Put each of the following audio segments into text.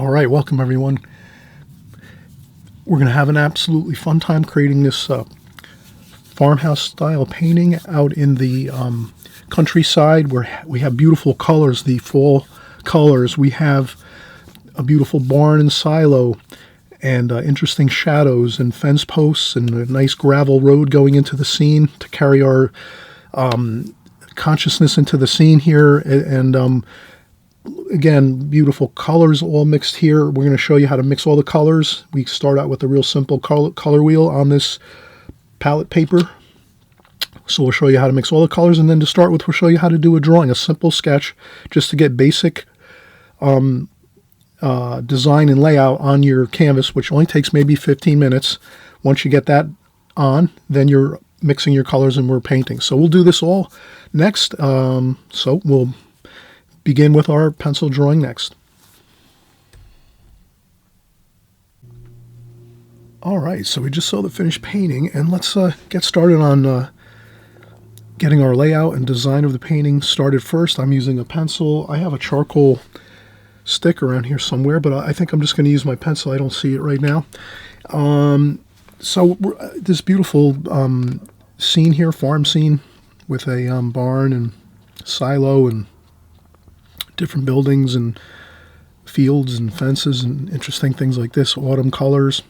All right, welcome everyone. We're going to have an absolutely fun time creating this farmhouse style painting out in the countryside where we have beautiful colors, the fall colors. We have a beautiful barn and silo and interesting shadows and fence posts and a nice gravel road going into the scene to carry our consciousness into the scene here. And again, beautiful colors all mixed here. We're going to show you how to mix all the colors. We start out with a real simple color wheel on this palette paper. So we'll show you how to mix all the colors, and then to start with, we'll show you how to do a drawing, a simple sketch, just to get basic design and layout on your canvas, which only takes maybe 15 minutes. Once you get that on, then you're mixing your colors and we're painting. So we'll do this all next. So we'll begin with our pencil drawing next. All right, so we just saw the finished painting, and let's get started on getting our layout and design of the painting started first. I'm using a pencil. I have a charcoal stick around here somewhere, but I think I'm just going to use my pencil. I don't see it right now. So this beautiful scene here, farm scene, with a barn and silo and different buildings and fields and fences and interesting things like this, autumn colors,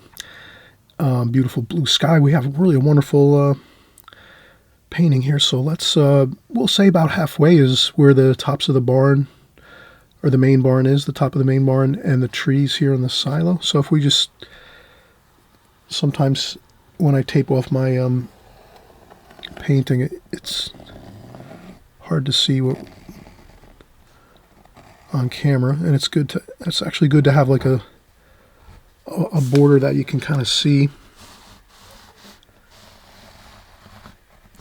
beautiful blue sky. We have really a wonderful painting here. So let's, we'll say about halfway is where the tops of the barn, or the main barn is, the top of the main barn, and the trees here in the silo. So if we just, sometimes when I tape off my painting, it's hard to see what on camera, and it's actually good to have like a border that you can kind of see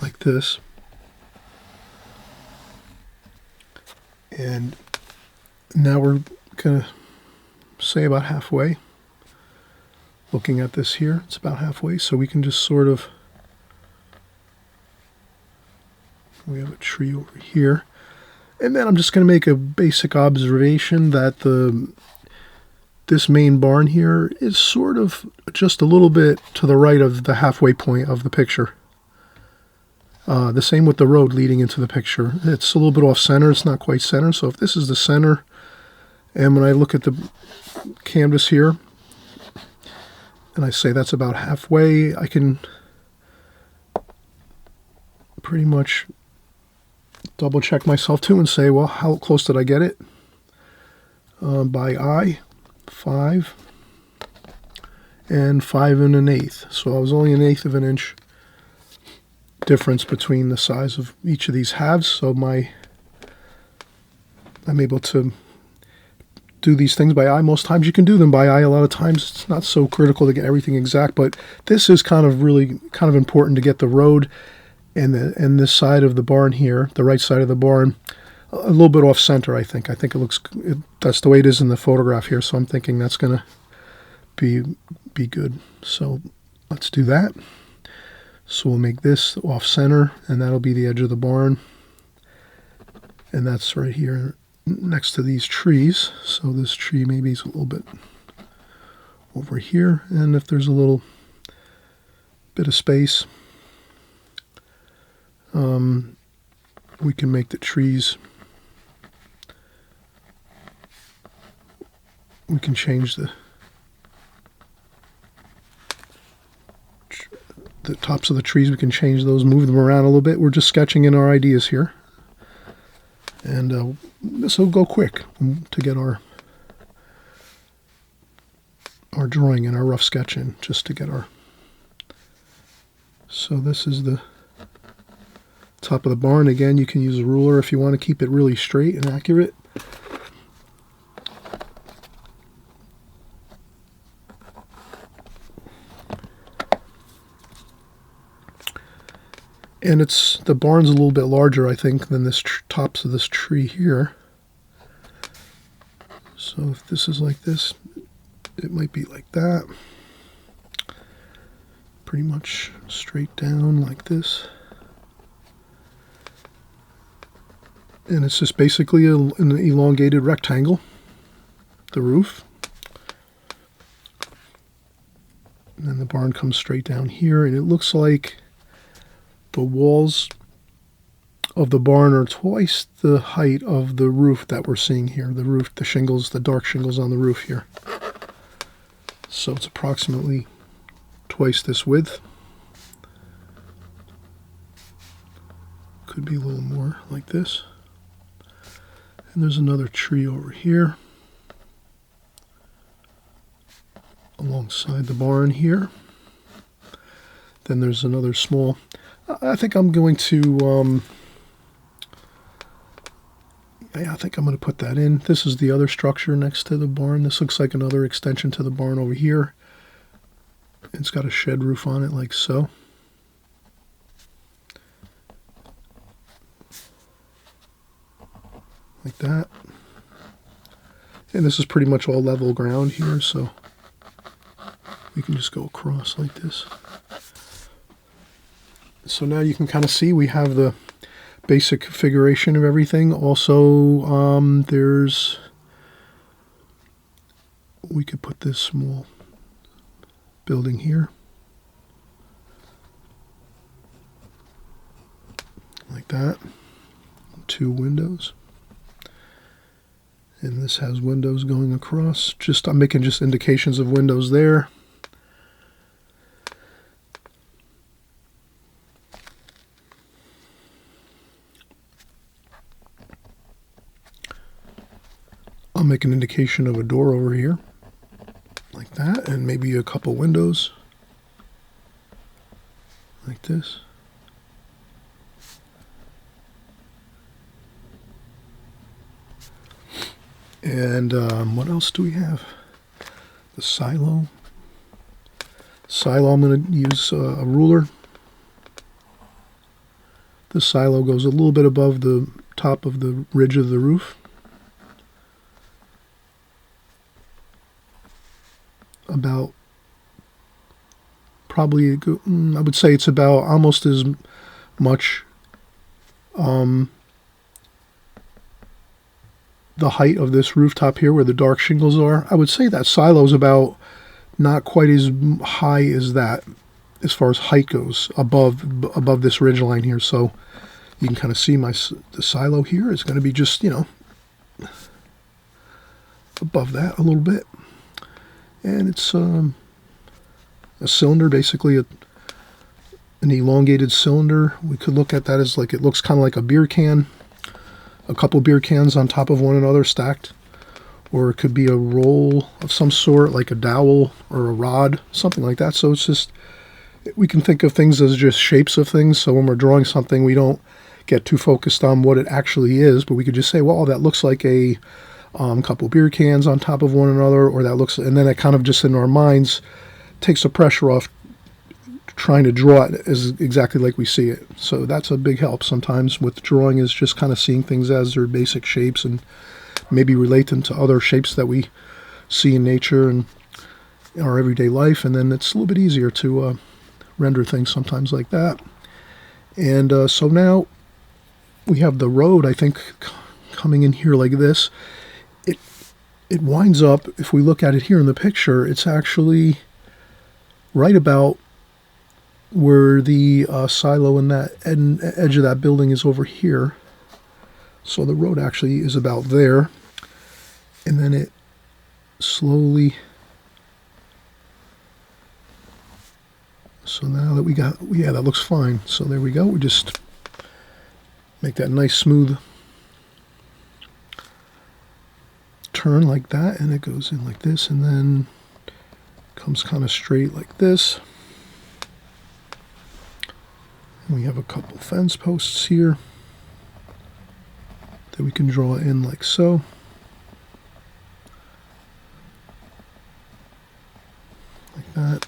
like this. And now we're gonna say about halfway. Looking at this here, it's about halfway, so we can just sort of, we have a tree over here. And then I'm just going to make a basic observation that this main barn here is sort of just a little bit to the right of the halfway point of the picture. The same with the road leading into the picture. It's a little bit off center. It's not quite center. So if this is the center, and when I look at the canvas here, and I say that's about halfway, I can pretty much double check myself too and say, well, how close did I get it? By eye, 5 and 5 1/8. So I was only 1/8 of an inch difference between the size of each of these halves. So I'm able to do these things by eye. Most times you can do them by eye. A lot of times it's not so critical to get everything exact, but this is really kind of important to get the road and this side of the barn here, the right side of the barn, a little bit off center, I think. I think that's the way it is in the photograph here, so I'm thinking that's going to be good. So let's do that. So we'll make this off center, and that'll be the edge of the barn. And that's right here next to these trees. So this tree maybe is a little bit over here, and if there's a little bit of space, we can make the trees, we can change the tops of the trees, we can change those, move them around a little bit. We're just sketching in our ideas here. And this will go quick to get our drawing and our rough sketch in, just to get our, so this is the top of the barn. Again, you can use a ruler if you want to keep it really straight and accurate. And the barn's a little bit larger, I think, than this tops of this tree here. So if this is like this, it might be like that. Pretty much straight down like this. And it's just basically an elongated rectangle, the roof. And then the barn comes straight down here, and it looks like the walls of the barn are twice the height of the roof that we're seeing here. The roof, the shingles, the dark shingles on the roof here. So it's approximately twice this width. Could be a little more like this. And there's another tree over here alongside the barn here. Then there's another small, I think I'm going to I think I'm going to put that in. This is the other structure next to the barn. This looks like another extension to the barn over here. It's got a shed roof on it like so. Like that. And this is pretty much all level ground here, so we can just go across like this. So now you can kind of see we have the basic configuration of everything. Also, we could put this small building here. Like that. 2 windows. And this has windows going across. I'm making just indications of windows there. I'll make an indication of a door over here, like that, and maybe a couple windows, like this. And what else do we have? The silo. I'm going to use a ruler. The silo goes a little bit above the top of the ridge of the roof. About probably, I would say it's about almost as much the height of this rooftop here where the dark shingles are. I would say that silo's about not quite as high as that as far as height goes above this ridge line here. So you can kind of see the silo here is going to be just, above that a little bit. And it's a cylinder, basically an elongated cylinder. We could look at that as like, it looks kind of like a beer can, a couple beer cans on top of one another stacked. Or it could be a roll of some sort, like a dowel or a rod, something like that. So it's just, we can think of things as just shapes of things. So when we're drawing something, we don't get too focused on what it actually is, but we could just say, well, that looks like a couple beer cans on top of one another, or that looks, and then it kind of just in our minds takes the pressure off trying to draw it as exactly like we see it. So that's a big help sometimes with drawing, is just kind of seeing things as their basic shapes and maybe relate them to other shapes that we see in nature and in our everyday life, and then it's a little bit easier to render things sometimes like that. And so now we have the road, I think, coming in here like this. It winds up, if we look at it here in the picture, it's actually right about where the silo and that edge of that building is over here. So the road actually is about there. And then it slowly... So now that we got... Yeah, that looks fine. So there we go. We just make that nice smooth turn like that, and it goes in like this, and then comes kind of straight like this. And we have a couple fence posts here that we can draw in like so. Like that.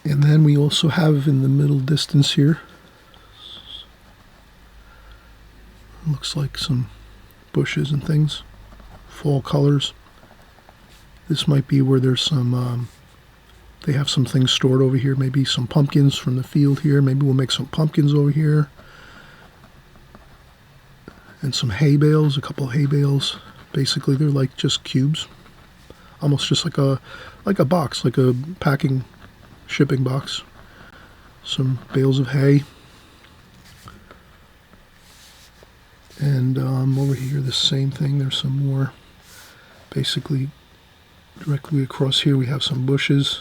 And then we also have in the middle distance here, looks like some bushes and things, fall colors. This might be where there's some, they have some things stored over here, maybe some pumpkins from the field here. Maybe we'll make some pumpkins over here. And some hay bales, a couple hay bales. Basically, they're like just cubes. Almost just like a box, like a packing, shipping box. Some bales of hay. And over here, the same thing. There's some more. Basically, directly across here, we have some bushes.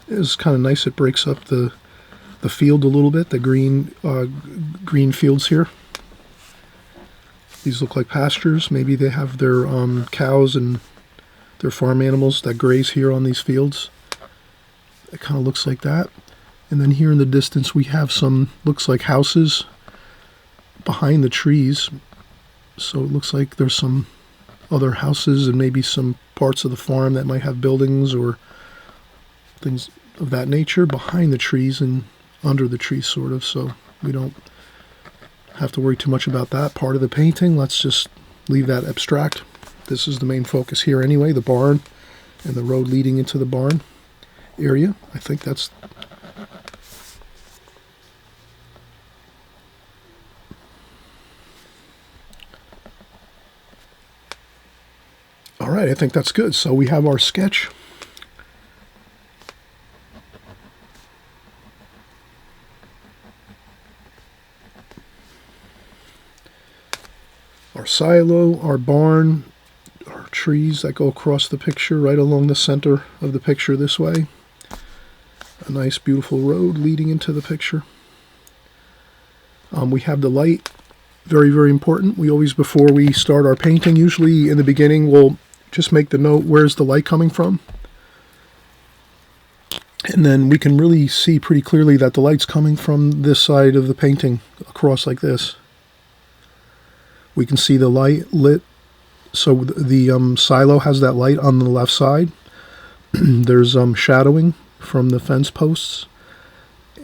It's kind of nice. It breaks up the field a little bit. The green fields here. These look like pastures. Maybe they have their cows and their farm animals that graze here on these fields. It kind of looks like that. And then here in the distance, we have some, looks like houses behind the trees. So it looks like there's some other houses and maybe some parts of the farm that might have buildings or things of that nature behind the trees and under the trees, sort of. So we don't have to worry too much about that part of the painting. Let's just leave that abstract. This is the main focus here anyway, the barn and the road leading into the barn area. I think that's... All right, I think that's good. So we have our sketch. Our silo, our barn, our trees that go across the picture, right along the center of the picture this way. A nice, beautiful road leading into the picture. We have the light, very, very important. We always, before we start our painting, usually in the beginning, we'll just make the note, where's the light coming from? And then we can really see pretty clearly that the light's coming from this side of the painting, across like this. We can see the light lit, so the silo has that light on the left side. There's shadowing from the fence posts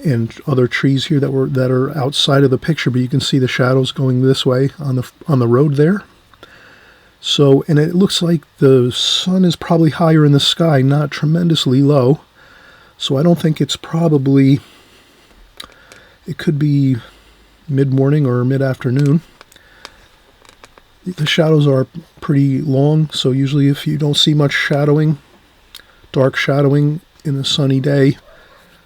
and other trees here that are outside of the picture, but you can see the shadows going this way on the road there. So, and it looks like the sun is probably higher in the sky, not tremendously low. So I don't think it's probably, it could be mid-morning or mid-afternoon. The shadows are pretty long, so usually if you don't see much shadowing, dark shadowing in a sunny day,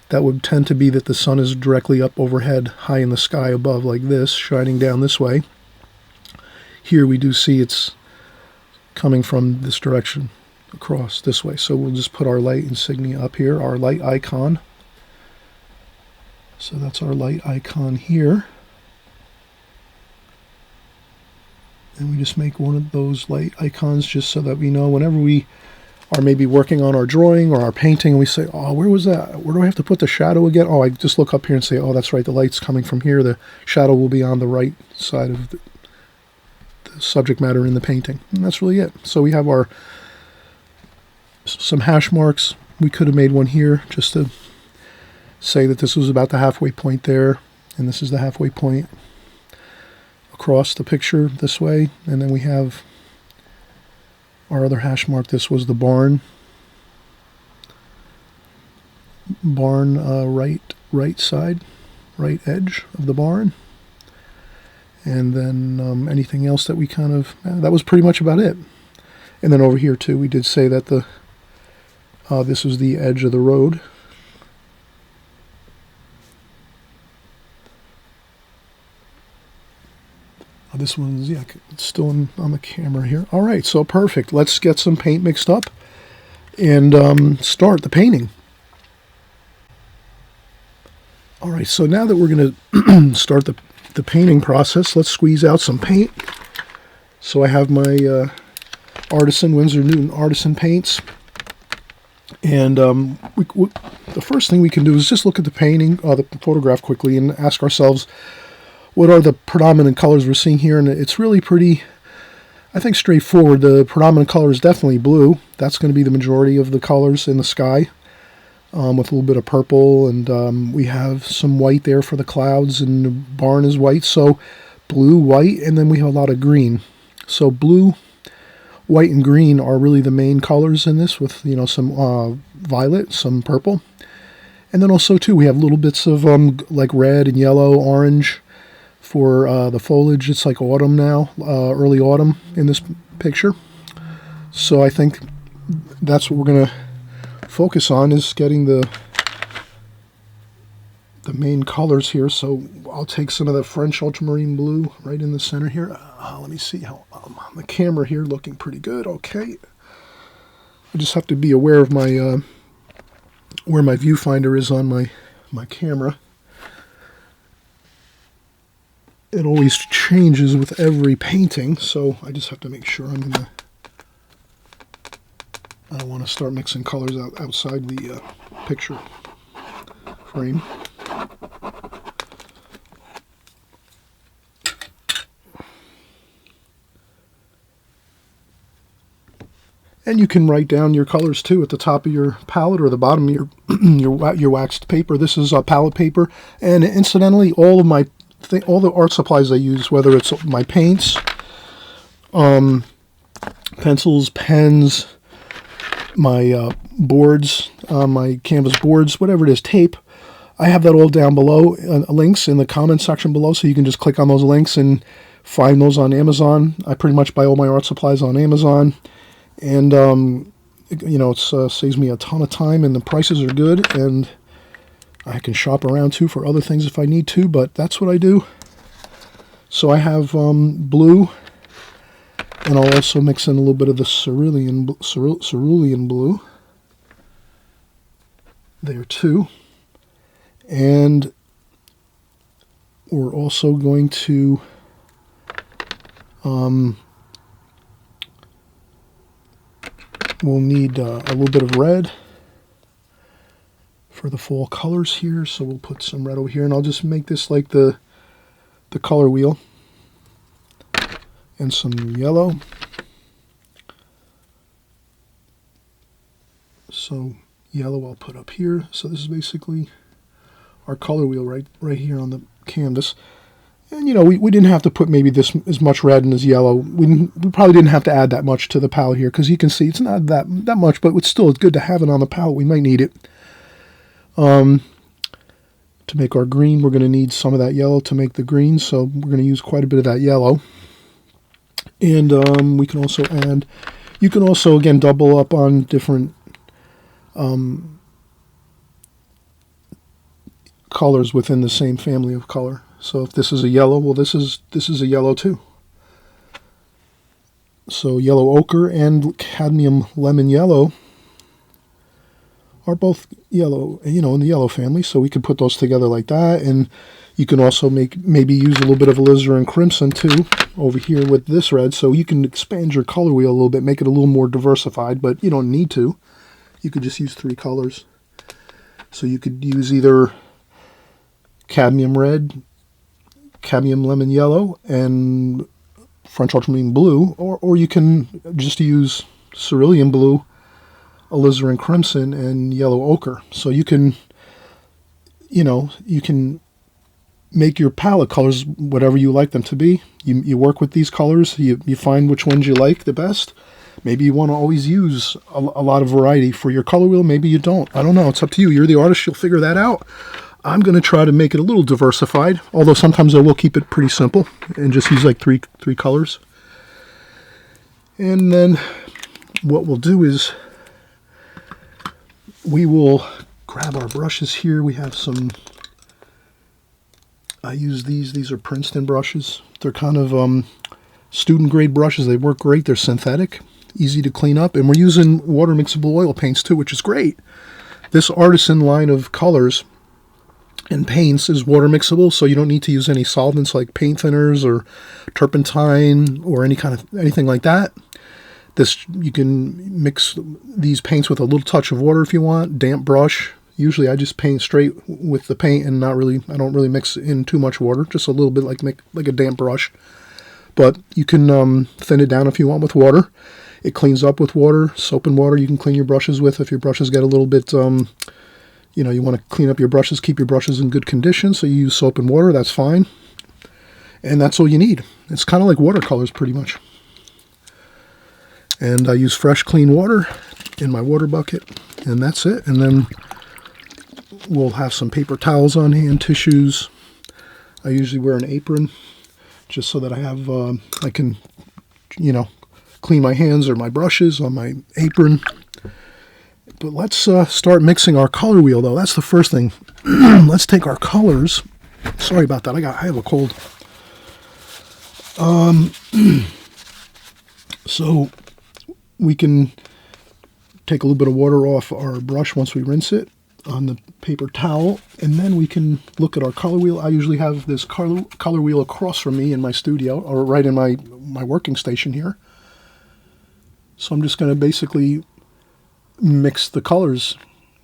that would tend to be that the sun is directly up overhead, high in the sky above like this, shining down this way. Here we do see it's coming from this direction, across this way. So we'll just put our light insignia up here, our light icon. So that's our light icon here. And we just make one of those light icons just so that we know whenever we are maybe working on our drawing or our painting and we say, oh, where was that? Where do I have to put the shadow again? Oh, I just look up here and say, oh, that's right, the light's coming from here. The shadow will be on the right side of the subject matter in the painting. And that's really it. So we have some hash marks. We could have made one here just to say that this was about the halfway point there, and this is the halfway point across the picture this way. And then we have our other hash mark. This was the barn. Right side, right edge of the barn. And then anything else that we kind of, that was pretty much about it. And then over here too, we did say that this was the edge of the road. This one's, yeah, it's still on the camera here. All right, so perfect. Let's get some paint mixed up and start the painting. All right, so now that we're going to start the painting process, let's squeeze out some paint. So I have my Artisan, Winsor Newton Artisan paints. And the first thing we can do is just look at the painting, the photograph quickly, and ask ourselves, what are the predominant colors we're seeing here? And it's really pretty, I think, straightforward. The predominant color is definitely blue. That's going to be the majority of the colors in the sky, with a little bit of purple. And we have some white there for the clouds, and the barn is white. So blue, white, and then we have a lot of green. So blue, white, and green are really the main colors in this, with, you know, some violet, some purple. And then also, too, we have little bits of like red and yellow, orange for the foliage. It's like autumn now, early autumn in this picture. So I think that's what we're going to focus on, is getting the main colors here. So I'll take some of the French ultramarine blue right in the center here. Let me see how on the camera here, looking pretty good. Okay. I just have to be aware of my where my viewfinder is on my camera. It always changes with every painting, so I just have to make sure I'm in the... I don't want to start mixing colors outside the picture frame. And you can write down your colors too at the top of your palette or the bottom of your waxed paper. This is palette paper, and incidentally, all of all the art supplies I use, whether it's my paints, pencils, pens, my boards, my canvas boards, whatever it is, tape, I have that all down below, links in the comment section below, so you can just click on those links and find those on Amazon. I pretty much buy all my art supplies on Amazon. And, you know, it saves me a ton of time, and the prices are good, and I can shop around, too, for other things if I need to, but that's what I do. So I have blue, and I'll also mix in a little bit of the cerulean blue there, too. And we're also going to... we'll need a little bit of red for the fall colors here, so we'll put some red over here, and I'll just make this like the color wheel. And some yellow. So yellow I'll put up here. So this is basically our color wheel right here on the canvas. And, you know, we didn't have to put maybe this as much red and as yellow. We probably didn't have to add that much to the palette here, because you can see it's not that much, but it's good to have it on the palette. We might need it. To make our green, we're going to need some of that yellow to make the green, so we're going to use quite a bit of that yellow. And we can also add, you can also, again, double up on different colors within the same family of color. So if this is a yellow, well, this is a yellow too. So yellow ochre and cadmium lemon yellow are both yellow, you know, in the yellow family. So we could put those together like that. And you can also maybe use a little bit of alizarin crimson too over here with this red. So you can expand your color wheel a little bit, make it a little more diversified, but you don't need to. You could just use 3 colors. So you could use either cadmium red, cadmium lemon yellow, and French ultramarine blue, or you can just use cerulean blue, alizarin crimson, and yellow ochre. So you can, you know, you can make your palette colors whatever you like them to be. You work with these colors, you find which ones you like the best. Maybe you want to always use a lot of variety for your color wheel. Maybe you don't. I don't know. It's up to you. You're the artist. You'll figure that out. I'm going to try to make it a little diversified, although sometimes I will keep it pretty simple and just use like three colors. And then what we'll do is we will grab our brushes here. We have some, I use these are Princeton brushes. They're kind of student grade brushes. They work great. They're synthetic, easy to clean up, and we're using water mixable oil paints too, which is great. This artisan line of colors and paints is water mixable, so you don't need to use any solvents like paint thinners or turpentine or anything like that. You can mix these paints with a little touch of water if you want. Damp brush. Usually I just paint straight with the paint and I don't really mix in too much water, just a little bit like a damp brush. But you can thin it down if you want with water. It cleans up with water. Soap and water you can clean your brushes with if your brushes get a little bit you know, you want to clean up your brushes, keep your brushes in good condition, so you use soap and water, that's fine. And that's all you need. It's kind of like watercolors, pretty much. And I use fresh, clean water in my water bucket, and that's it. And then we'll have some paper towels on hand, tissues. I usually wear an apron just so that I can, clean my hands or my brushes on my apron. But let's start mixing our color wheel, though. That's the first thing. Let's take our colors. Sorry about that. I have a cold. So we can take a little bit of water off our brush once we rinse it on the paper towel, and then we can look at our color wheel. I usually have this color wheel across from me in my studio, or right in my working station here. So I'm just going to basically mix the colors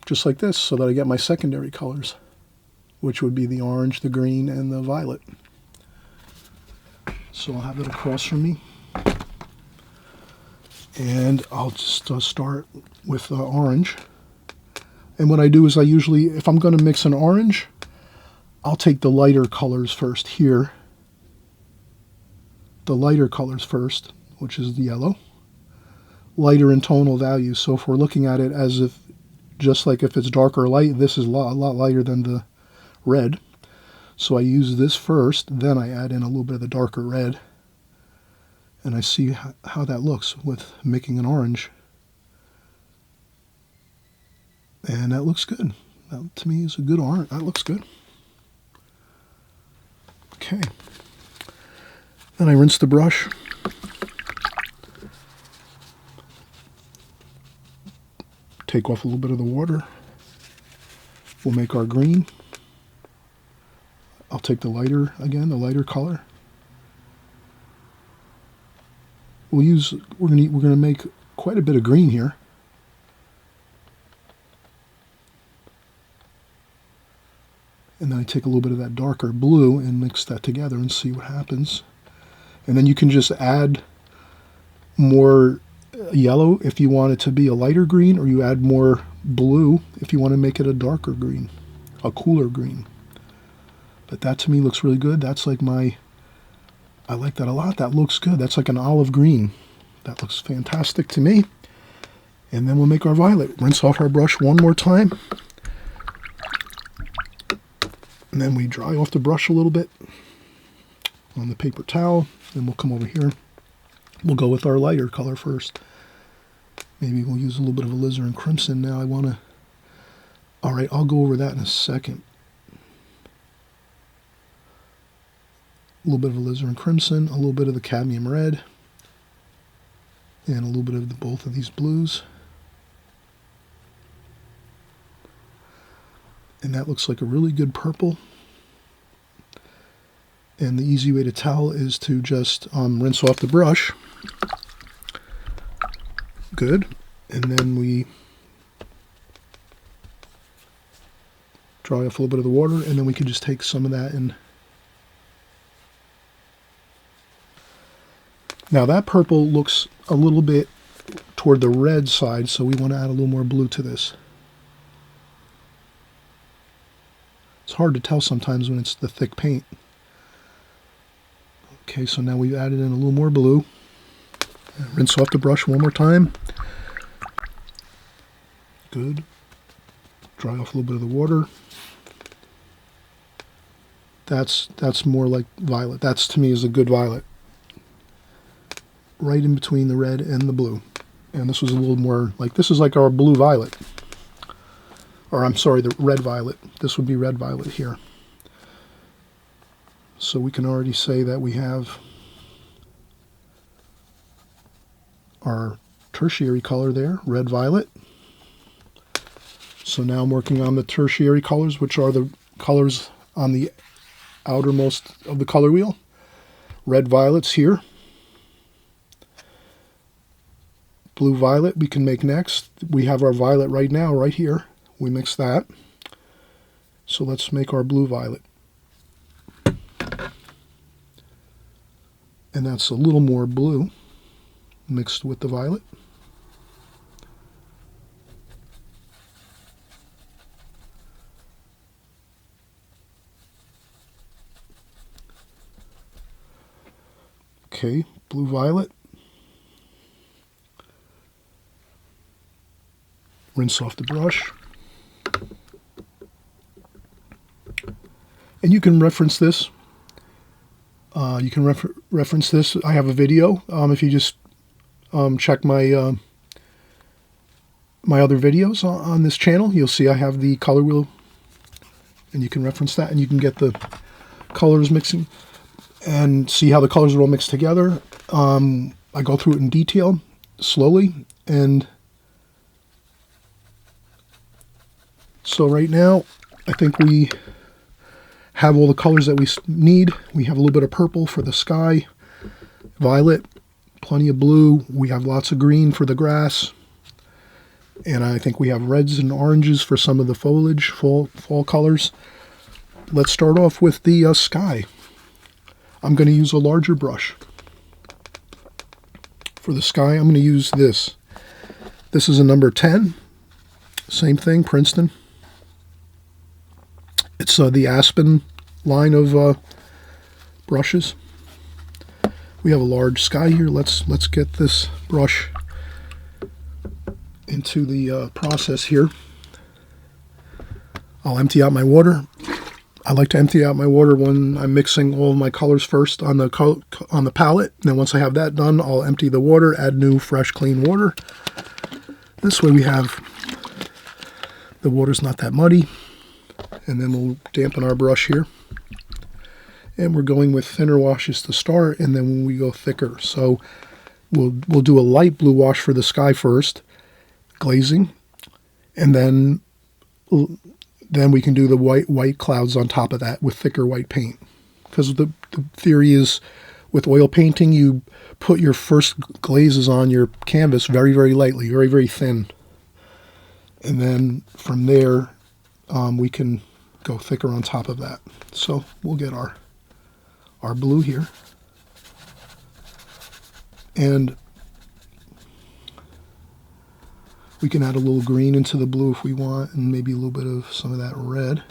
just like this so that I get my secondary colors, which would be the orange, the green, and the violet. So I'll have it across from me. And I'll just start with orange. And what I do is I usually, if I'm going to mix an orange, I'll take the lighter colors first here. The lighter colors first, which is the yellow. Lighter in tonal value. So if we're looking at it as if, just like if it's dark or light, this is a lot lighter than the red. So I use this first, then I add in a little bit of the darker red. And I see how that looks with making an orange. And that looks good. That, to me, is a good orange. That looks good. Okay. Then I rinse the brush. Take off a little bit of the water. We'll make our green. I'll take the lighter color. We're gonna make quite a bit of green here. And then I take a little bit of that darker blue and mix that together and see what happens. And then you can just add more yellow if you want it to be a lighter green, or you add more blue if you want to make it a darker green, a cooler green. But that to me looks really good. That's like I like that a lot. That looks good. That's like an olive green. That looks fantastic to me. And then we'll make our violet. Rinse off our brush one more time. And then we dry off the brush a little bit on the paper towel. Then we'll come over here. We'll go with our lighter color first. Maybe we'll use a little bit of alizarin crimson now. All right, I'll go over that in a second. A little bit of alizarin crimson, a little bit of the cadmium red, and a little bit of both of these blues. And that looks like a really good purple. And the easy way to tell is to just rinse off the brush. Good. And then we dry off a little bit of the water, and then we can just take some of that and now that purple looks a little bit toward the red side, so we want to add a little more blue to this. It's hard to tell sometimes when it's the thick paint. Okay, so now we've added in a little more blue. Rinse off the brush one more time. Good. Dry off a little bit of the water. That's more like violet. That's, to me, is a good violet. Right in between the red and the blue. And this was a little more like, this is like our blue violet. Or I'm sorry, the red violet. This would be red violet here. So we can already say that we have our tertiary color there, red violet. So now I'm working on the tertiary colors, which are the colors on the outermost of the color wheel. Red violet's here. Blue violet we can make next. We have our violet right now, right here. We mix that. So let's make our blue violet. And that's a little more blue mixed with the violet. Okay, blue violet. Rinse off the brush. And you can reference this. Reference this. I have a video. If you just check my my other videos on this channel, you'll see I have the color wheel, and you can reference that, and you can get the colors mixing and see how the colors are all mixed together. I go through it in detail, slowly, and so right now I think we have all the colors that we need. We have a little bit of purple for the sky, violet, plenty of blue. We have lots of green for the grass. And I think we have reds and oranges for some of the foliage, fall colors. Let's start off with the sky. I'm going to use a larger brush. For the sky, I'm going to use this. This is a number 10. Same thing, Princeton. It's the Aspen line of brushes. We have a large sky here. Let's get this brush into the process here. I'll empty out my water. I like to empty out my water when I'm mixing all of my colors first on the palette. And then once I have that done, I'll empty the water, add new, fresh, clean water. This way we have the water's not that muddy. And then we'll dampen our brush here. And we're going with thinner washes to start, and then when we go thicker. So we'll do a light blue wash for the sky first, glazing, and then we can do the white clouds on top of that with thicker white paint. Because the theory is with oil painting, you put your first glazes on your canvas very, very lightly, very, very thin. And then from there, we can go thicker on top of that. So we'll get our blue here. And we can add a little green into the blue if we want, and maybe a little bit of some of that red.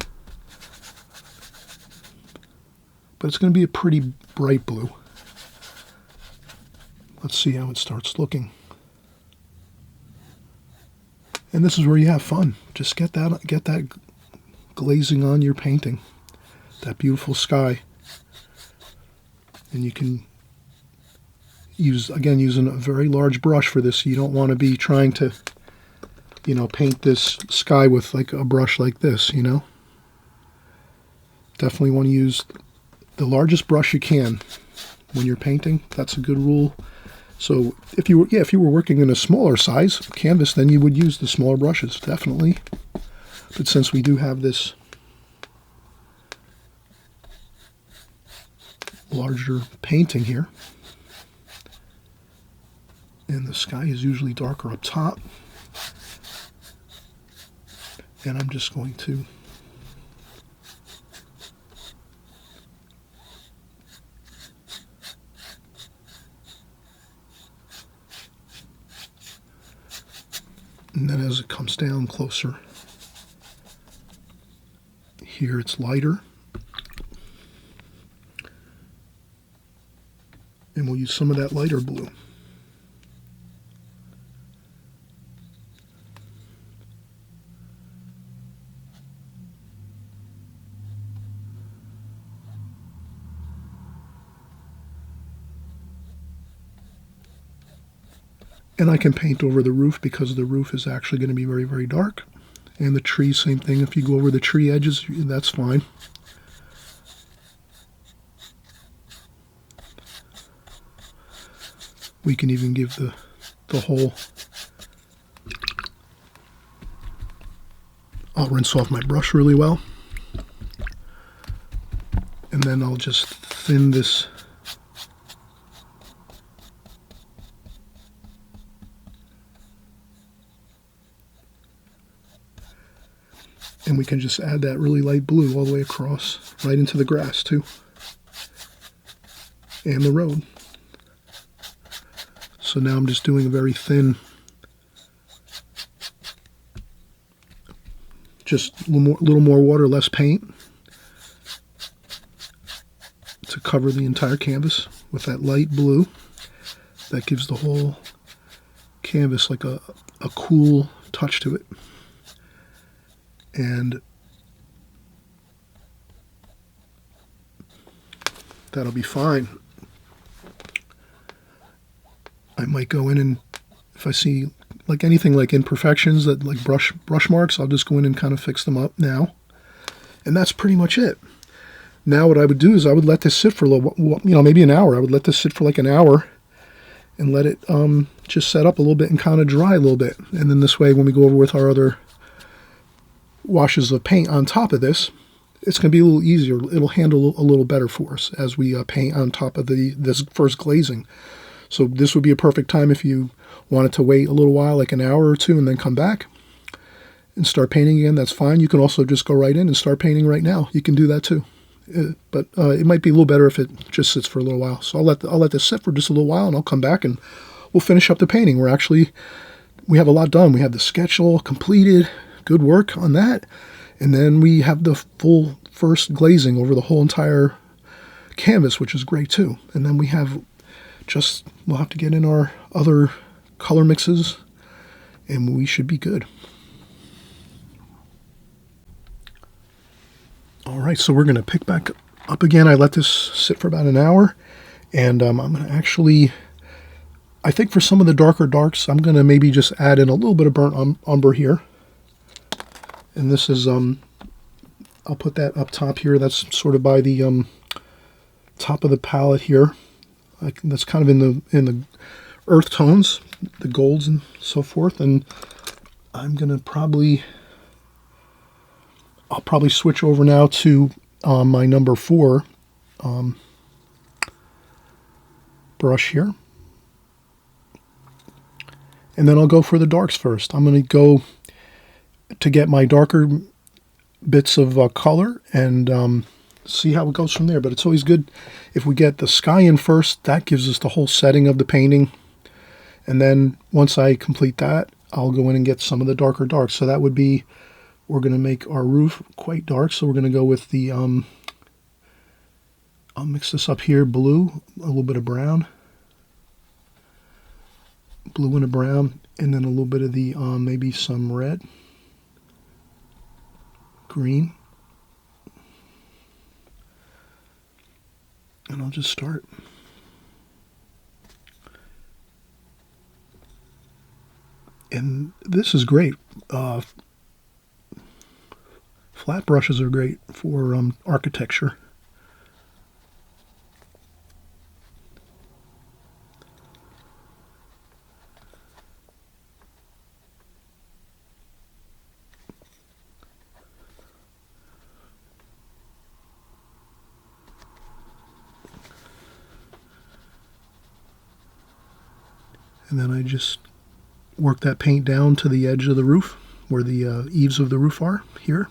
But it's going to be a pretty bright blue. Let's see how it starts looking. And this is where you have fun. Just get that glazing on your painting. That beautiful sky. And you can using a very large brush for this. You don't want to be trying to, paint this sky with like a brush like this, Definitely want to use the largest brush you can when you're painting. That's a good rule. So if you were working in a smaller size canvas, then you would use the smaller brushes, definitely. But since we do have this larger painting here, and the sky is usually darker up top, and I'm just going to and then as it comes down closer here, it's lighter. And we'll use some of that lighter blue. And I can paint over the roof because the roof is actually going to be very, very dark. And the tree, same thing. If you go over the tree edges, that's fine. We can even give the whole... I'll rinse off my brush really well. And then I'll just thin this and we can just add that really light blue all the way across, right into the grass too, and the road. So now I'm just doing a very thin, just a little more water, less paint, to cover the entire canvas with that light blue. That gives the whole canvas like a cool touch to it. And that'll be fine. I might go in and if I see like anything like imperfections that like brush marks, I'll just go in and kind of fix them up now. And that's pretty much it. Now what I would do is I would let this sit for a little, maybe an hour. I would let this sit for like an hour and let it just set up a little bit and kind of dry a little bit. And then this way, when we go over with our other washes of paint on top of this, it's going to be a little easier. It'll handle a little better for us as we paint on top of this first glazing. So this would be a perfect time if you wanted to wait a little while, like an hour or two, and then come back and start painting again. That's fine. You can also just go right in and start painting right now. You can do that too. But it might be a little better if it just sits for a little while. So I'll let this sit for just a little while, and I'll come back and we'll finish up the painting. We have a lot done. We have the sketch all completed. Good work on that. And then we have the full first glazing over the whole entire canvas, which is great too. And then we'll have to get in our other color mixes and we should be good. All right, so we're going to pick back up again. I let this sit for about an hour, and I'm going to actually, I think for some of the darker darks, I'm going to maybe just add in a little bit of burnt umber here. And this is, I'll put that up top here. That's sort of by the top of the palette here. That's kind of in the earth tones, the golds and so forth. And I'm going to I'll probably switch over now to my number 4 brush here. And then I'll go for the darks first. I'm going to go to get my darker bits of color and see how it goes from there. But it's always good if we get the sky in first. That gives us the whole setting of the painting. And then once I complete that, I'll go in and get some of the darker darks. So that would be, we're going to make our roof quite dark, so we're going to go with the, I'll mix this up here, blue, a little bit of brown, blue and a brown, and then a little bit of the, maybe some red, green, and I'll just start. And this is great. Flat brushes are great for architecture. And then I just work that paint down to the edge of the roof, where the eaves of the roof are here.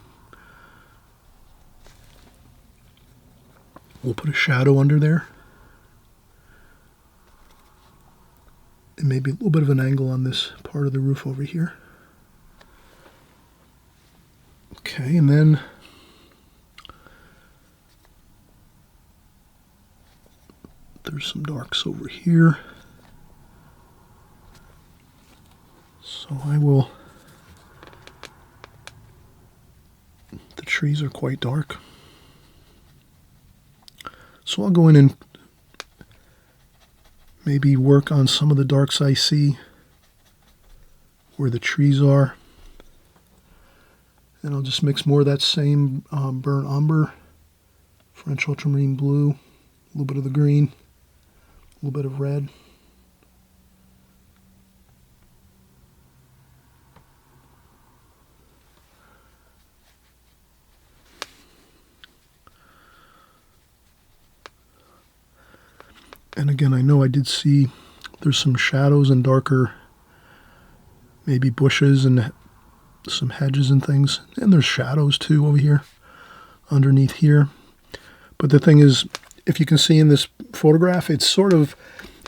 We'll put a shadow under there. And maybe a little bit of an angle on this part of the roof over here. Okay, and then there's some darks over here. So the trees are quite dark. So I'll go in and maybe work on some of the darks I see where the trees are. And I'll just mix more of that same burnt umber, French ultramarine blue, a little bit of the green, a little bit of red. And again, I know I did see there's some shadows and darker, maybe bushes and some hedges and things. And there's shadows too over here, underneath here. But the thing is, if you can see in this photograph, it's sort of,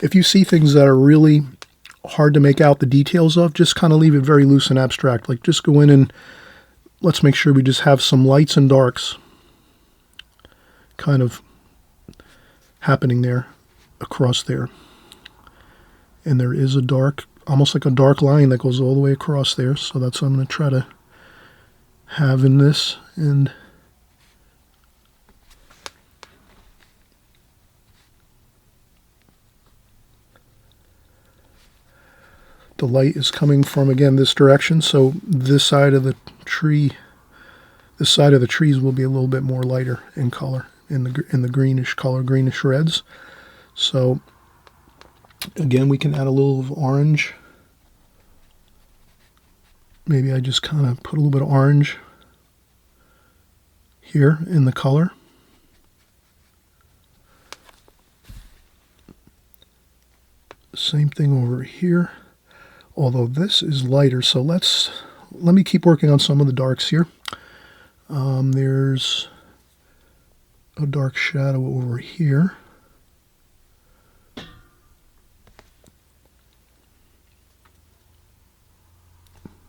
if you see things that are really hard to make out the details of, just kind of leave it very loose and abstract. Like just go in and let's make sure we just have some lights and darks kind of happening there. Across there, and there is a dark almost like a dark line that goes all the way across there. So that's what I'm going to try to have in this. And the light is coming from, again, this direction. So this side of the tree, this side of the trees will be a little bit more lighter in color, in the greenish color, greenish reds. So again, we can add a little of orange. Maybe I just kind of put a little bit of orange here in the color. Same thing over here, although this is lighter. So let me keep working on some of the darks here. There's a dark shadow over here.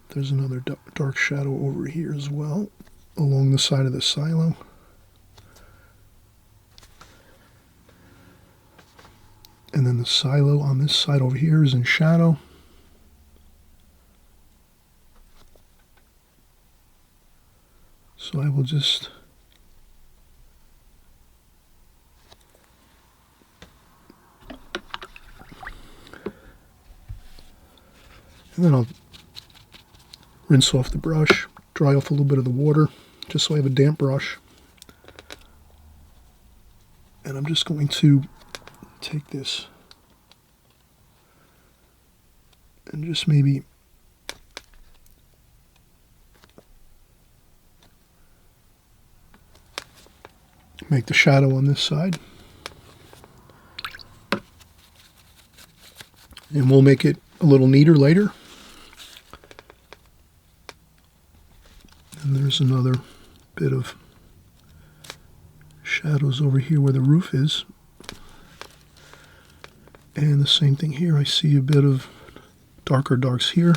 There's another dark shadow over here as well, along the side of the silo. And then the silo on this side over here is in shadow. So I will just and then I'll rinse off the brush, dry off a little bit of the water, just so I have a damp brush. And I'm just going to take this and just maybe make the shadow on this side. And we'll make it a little neater later. And there's another bit of shadows over here where the roof is. And the same thing here. I see a bit of darker darks here.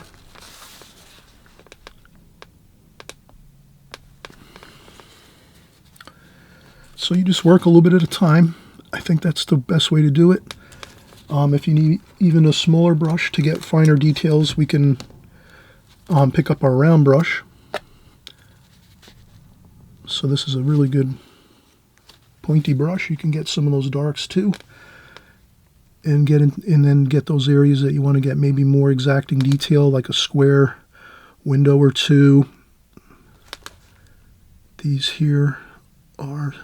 So you just work a little bit at a time. I think that's the best way to do it. If you need even a smaller brush to get finer details, we can pick up our round brush. So this is a really good pointy brush. You can get some of those darks too, and then get those areas that you want to get maybe more exacting detail, like a square window or two. These here are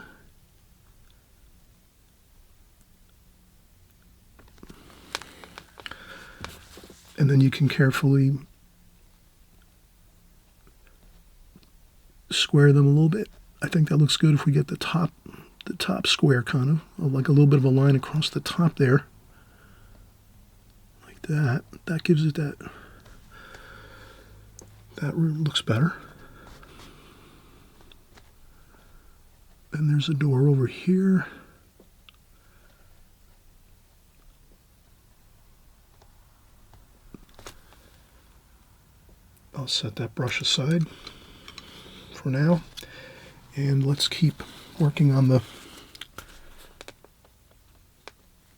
and then you can carefully square them a little bit. I think that looks good if we get the top square, kind of like a little bit of a line across the top there, like that. That gives it that looks better. And there's a door over here. I'll set that brush aside for now, and let's keep working on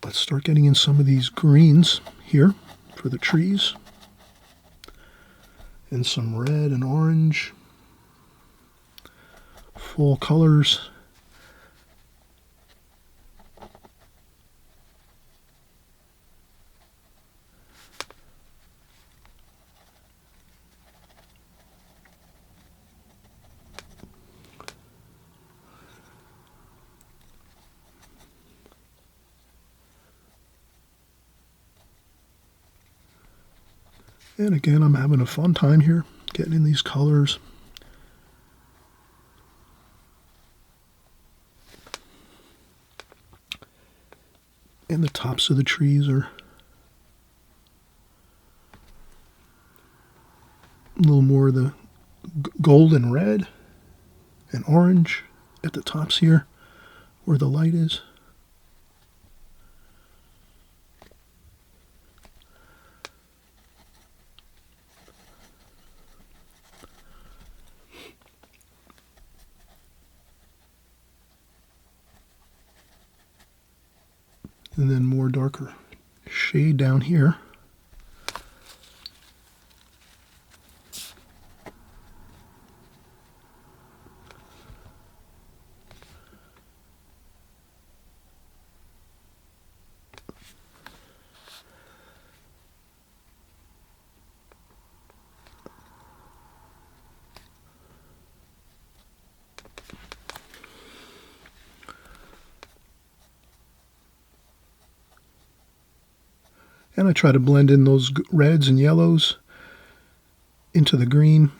let's start getting in some of these greens here for the trees, and some red and orange, fall colors. And again, I'm having a fun time here, getting in these colors. And the tops of the trees are a little more of the gold and red and orange at the tops here, where the light is. And then more darker shade down here. And I try to blend in those reds and yellows into the green.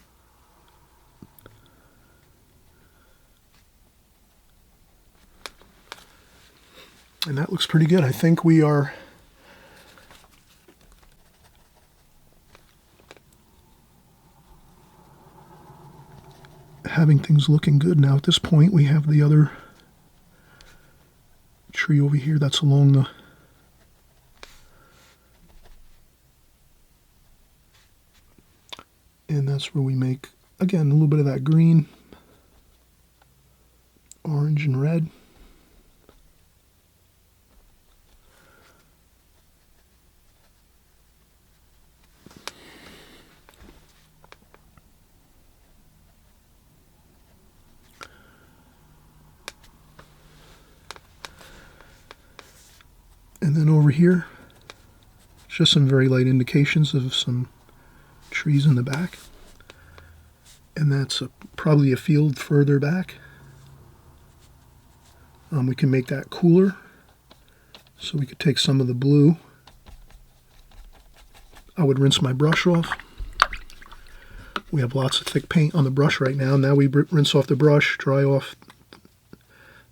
And that looks pretty good. I think we are having things looking good now. At this point, we have the other tree over here that's along the and that's where we make, again, a little bit of that green, orange, and red. And then over here, just some very light indications of some trees in the back. And that's probably a field further back. We can make that cooler. So we could take some of the blue. I would rinse my brush off. We have lots of thick paint on the brush right now. Now we rinse off the brush, dry off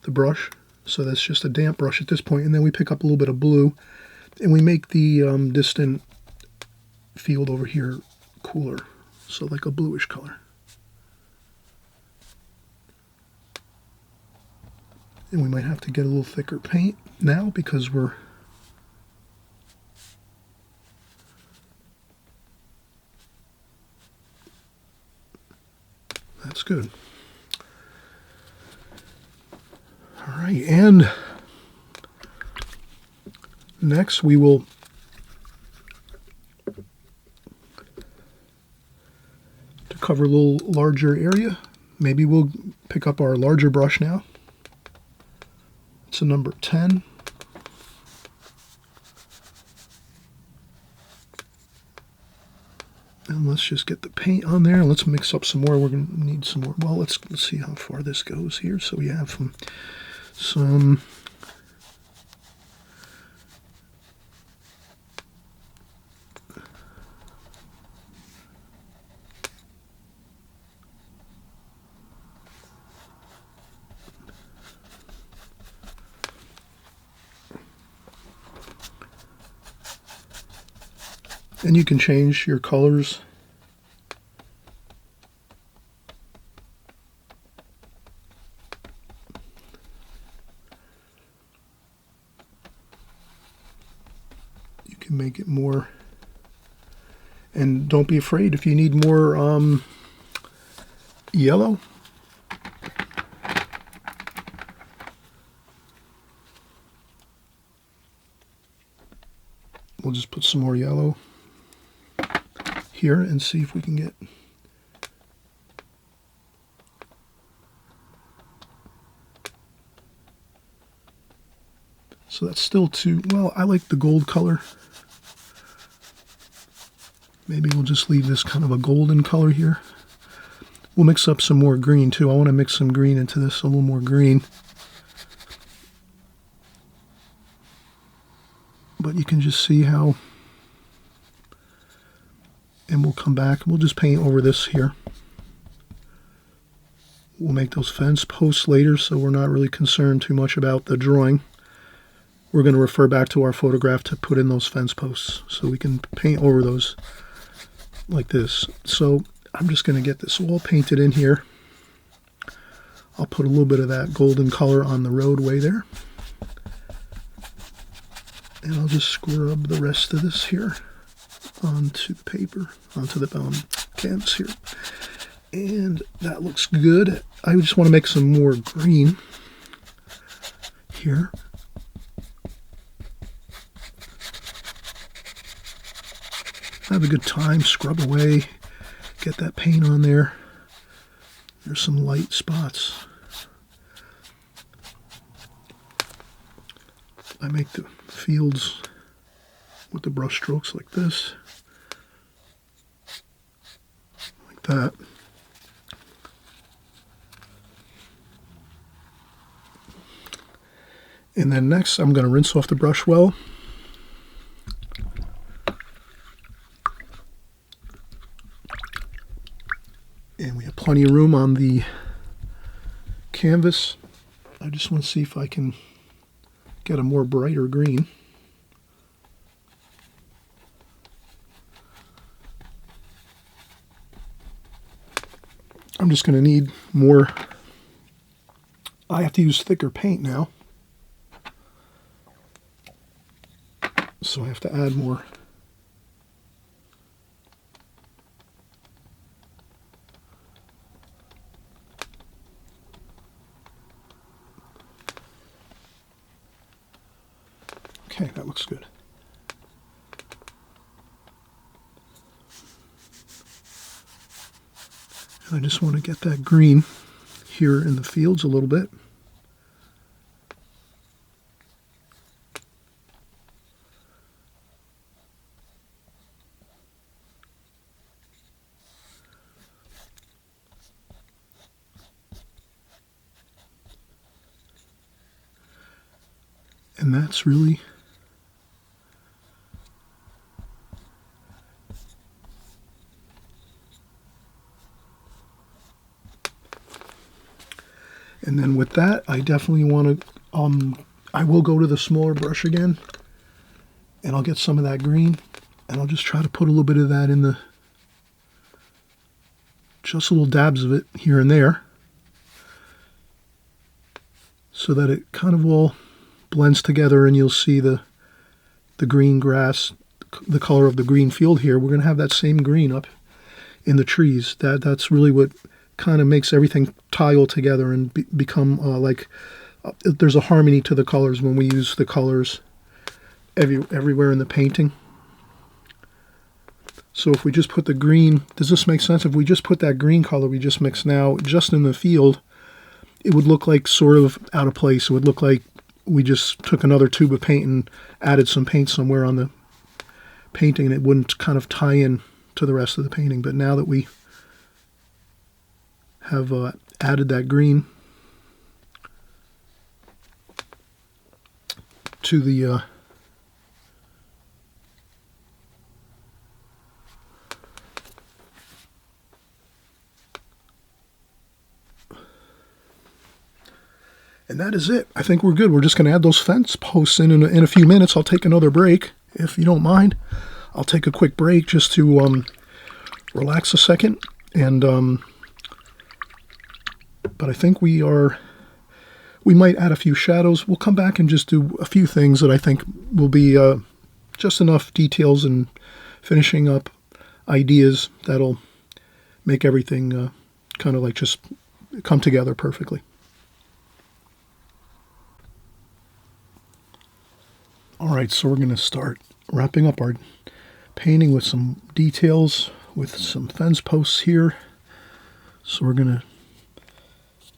the brush. So that's just a damp brush at this point. And then we pick up a little bit of blue. And we make the distant field over here cooler. So like a bluish color. And we might have to get a little thicker paint now because we're that's good. All right, and next we will to cover a little larger area. Maybe we'll pick up our larger brush now. It's a number 10. And let's just get the paint on there. Let's mix up some more. We're going to need some more. Well, let's see how far this goes here. So we have some and you can change your colors. You can make it more. And don't be afraid if you need more yellow. We'll just put some more yellow here and see if we can get so that's still too well. I like the gold color. Maybe we'll just leave this kind of a golden color here. We'll mix up some more green too. I want to mix some green into this, a little more green. But you can just see how, and we'll come back. We'll just paint over this here. We'll make those fence posts later, so we're not really concerned too much about the drawing. We're going to refer back to our photograph to put in those fence posts, so we can paint over those like this. So I'm just going to get this all painted in here. I'll put a little bit of that golden color on the roadway there. And I'll just scrub the rest of this here onto the paper, onto the canvas here. And that looks good. I just want to make some more green here. Have a good time, scrub away, get that paint on there. There's some light spots. I make the fields with the brush strokes like this, like that. And then next I'm going to rinse off the brush well. plenty of room on the canvas. I just want to see if I can get a more brighter green. I'm just going to need more. I have to use thicker paint now, so I have to add more. Okay, that looks good. And I just want to get that green here in the fields a little bit. And that's really and then with that, I definitely want to, I will go to the smaller brush again, and I'll get some of that green, and I'll just try to put a little bit of that in the, just little dabs of it here and there, so that it kind of all blends together, and you'll see the green grass, the color of the green field here. We're going to have that same green up in the trees. That's really what kind of makes everything tile together and become there's a harmony to the colors when we use the colors everywhere in the painting. So if we just put the green, does this make sense? If we just put that green color we just mixed now just in the field, it would look like sort of out of place. It would look like we just took another tube of paint and added some paint somewhere on the painting, and it wouldn't kind of tie in to the rest of the painting. But now that we have added that green to the and that is it. I think we're good. We're just going to add those fence posts in a few minutes. I'll take another break, if you don't mind. I'll take a quick break just to relax a second. And but I think we might add a few shadows. We'll come back and just do a few things that I think will be just enough details and finishing up ideas that'll make everything kind of like just come together perfectly. All right, so we're going to start wrapping up our painting with some details, with some fence posts here. So we're going to,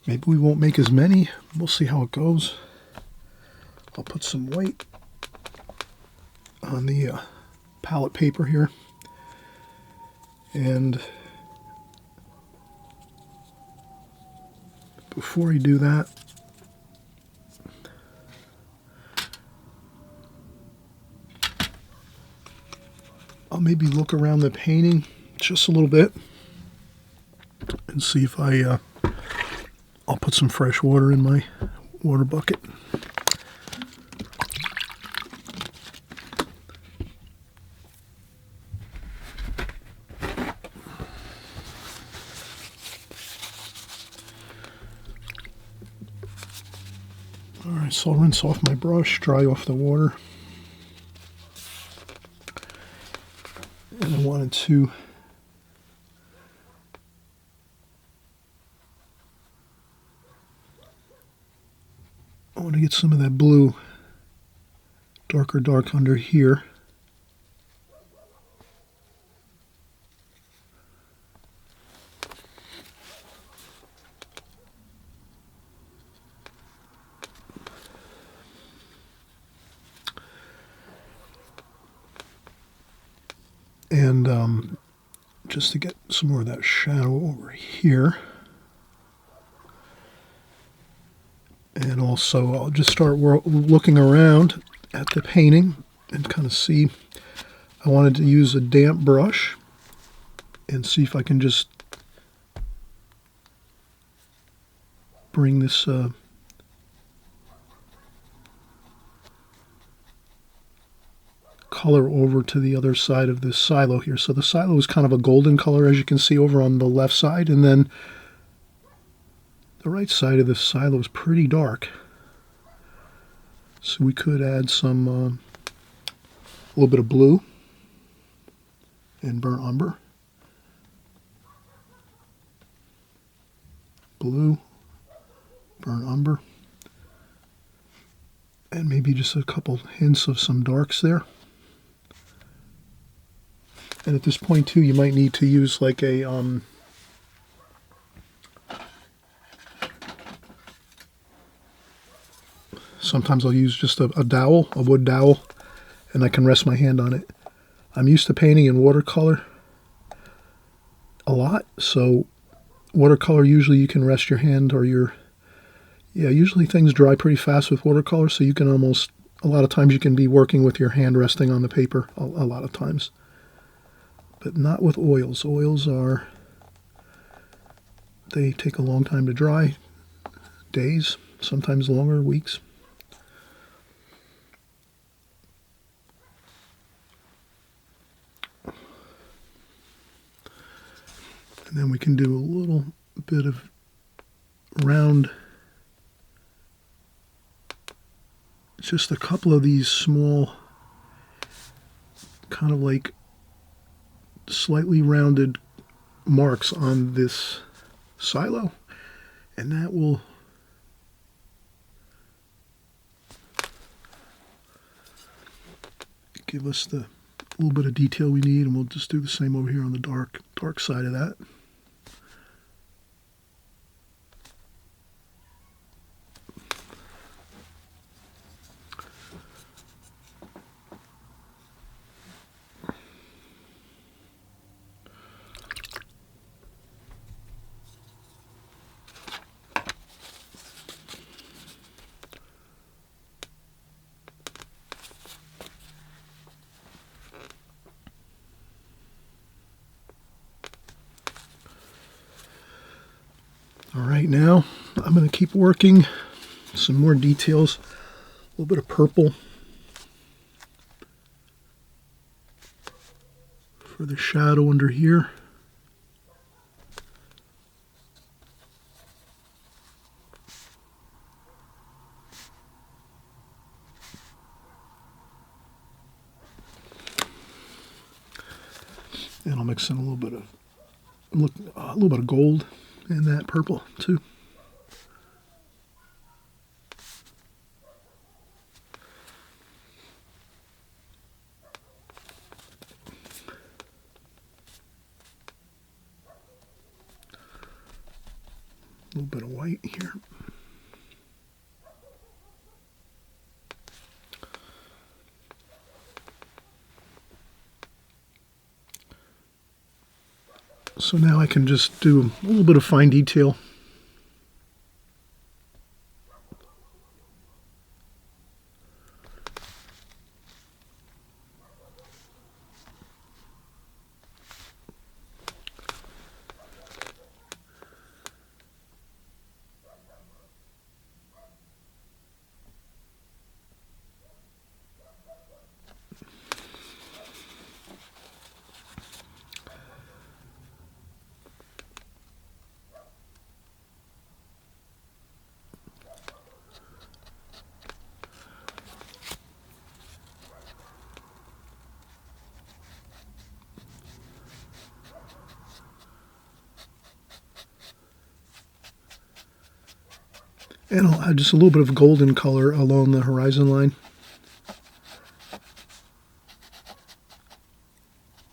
maybe we won't make as many. We'll see how it goes. I'll put some white on the palette paper here. And before I do that, I'll maybe look around the painting just a little bit and see if I'll put some fresh water in my water bucket. All right, so I'll rinse off my brush, dry off the water. And I wanted to get some of that blue dark under here. And just to get some more of that shadow over here. And also I'll just start looking around at the painting and kind of see. I wanted to use a damp brush and see if I can just bring this color over to the other side of this silo here. So the silo is kind of a golden color, as you can see over on the left side, and then the right side of the silo is pretty dark. So we could add some a little bit of blue and burnt umber. Blue, burnt umber, and maybe just a couple hints of some darks there. And at this point too, you might need to use like a sometimes I'll use just a dowel, a wood dowel, and I can rest my hand on it. I'm used to painting in watercolor a lot, so watercolor usually you can rest your hand or your, usually things dry pretty fast with watercolor, so you can almost, a lot of times you can be working with your hand resting on the paper a lot of times. But not with oils. Oils are, they take a long time to dry, days, sometimes longer, weeks. And then we can do a little bit of round, just a couple of these small, kind of like slightly rounded marks on this silo, and that will give us the little bit of detail we need, and we'll just do the same over here on the dark side of that. All right, now I'm going to keep working some more details, a little bit of purple for the shadow under here. And I'll mix in a little bit of gold in that purple too. A little bit of white here. So now I can just do a little bit of fine detail. And I'll add just a little bit of golden color along the horizon line,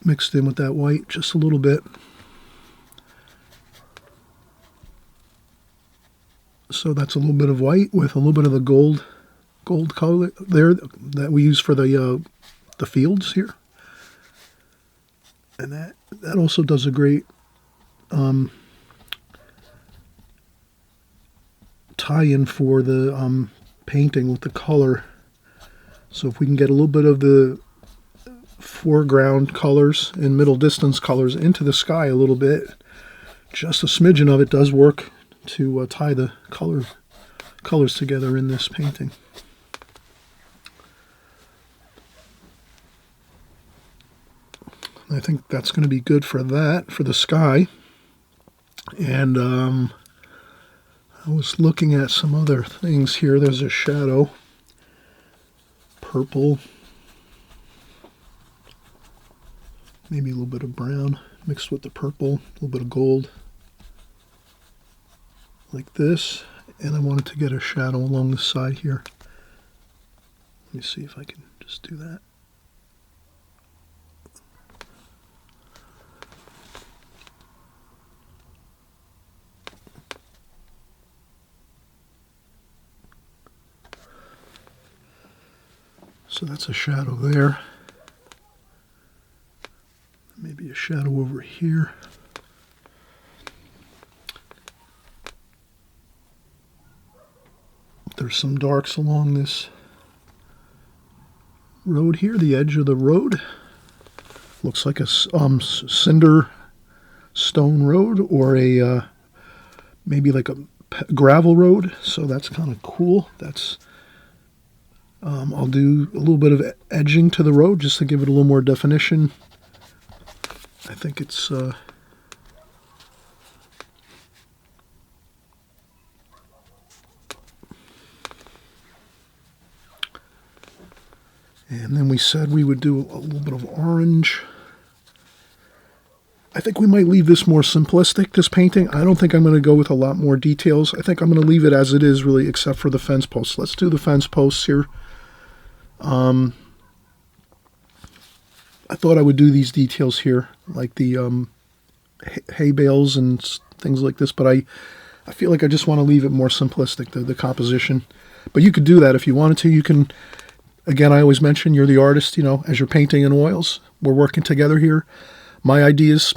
mixed in with that white just a little bit. So that's a little bit of white with a little bit of the gold color there that we use for the fields here. And that also does a great tie-in for the painting with the color. So if we can get a little bit of the foreground colors and middle distance colors into the sky a little bit, just a smidgen of it does work to tie the colors together in this painting. I think that's going to be good for that, for the sky. And I was looking at some other things here. There's a shadow, purple, maybe a little bit of brown mixed with the purple, a little bit of gold, like this. And I wanted to get a shadow along the side here. Let me see if I can just do that. So that's a shadow there. Maybe a shadow over here. There's some darks along this road here, the edge of the road. Looks like a cinder stone road, or a maybe like a gravel road. So that's kind of cool. That's I'll do a little bit of edging to the road just to give it a little more definition. I think it's and then we said we would do a little bit of orange. I think we might leave this more simplistic, this painting. I don't think I'm going to go with a lot more details. I think I'm going to leave it as it is, really, except for the fence posts. Let's do the fence posts here. I thought I would do these details here, like the hay bales and things like this, but I feel like I just want to leave it more simplistic, the composition. But you could do that if you wanted to. You can, again, I always mention you're the artist, you know, as you're painting in oils. We're working together here. My ideas,